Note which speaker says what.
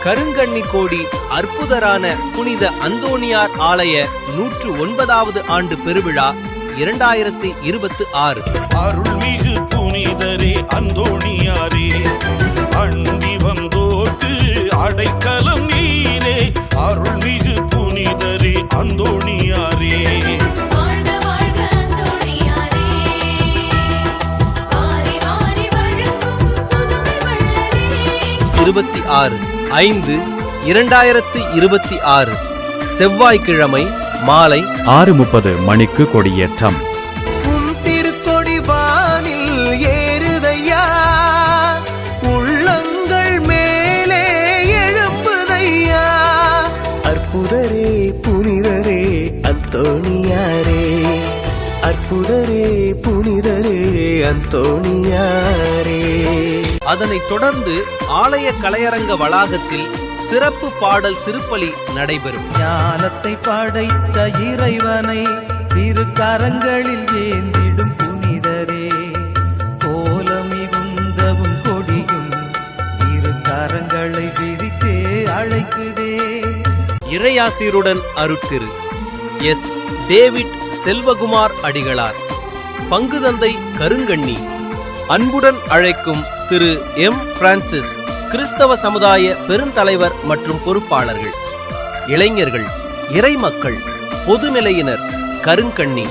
Speaker 1: கருங்கண்ணி கோடி அற்புதரான புனித அந்தோணியார் ஆலய 109வது ஆண்டு பெருவிழா 2026.
Speaker 2: அருள்மிகு புனிதரே அந்தோணியாரே, அண்டி வந்தோர்க்கு அடைக்கலம் நீரே. அருள்மிகு புனிதரே அந்தோணியாரே,
Speaker 1: 26/5/2026 செவ்வாய்க்கிழமை மாலை
Speaker 3: 6:30 மணிக்கு கொடியேற்றம்.
Speaker 4: திருக்கொடி வானில் ஏறுதையா, உள்ளங்கள் மேலே எழும்புதையா. அற்புதரே புனிதரே அந்தோணியாரே, அற்புதரே புனிதரே அந்தோணியாரே.
Speaker 1: அதனைத் தொடர்ந்து ஆலய கலையரங்க வளாகத்தில் சிறப்பு பாடல் திருப்பலி நடைபெறும்.
Speaker 4: ஞானத்தை படைத்த இறைவனை திருக்கரங்களில் ஏந்திடும் புனிதரே, கோலமிகுந்தவும் கொடியும் இரு கரங்களை விரித்தே அழைக்குதே.
Speaker 1: இறையாசிருடன் அருட்திரு எஸ். டேவிட் செல்வகுமார் அடிகளார், பங்குதந்தை கருங்கண்ணி, அன்புடன் அழைக்கும் திரு எம். பிரான்சிஸ், கிறிஸ்தவ சமுதாய பெருந்தலைவர் மற்றும் பொறுப்பாளர்கள், இளைஞர்கள், இறைமக்கள், பொதுநிலையினர், கருங்கண்ணி.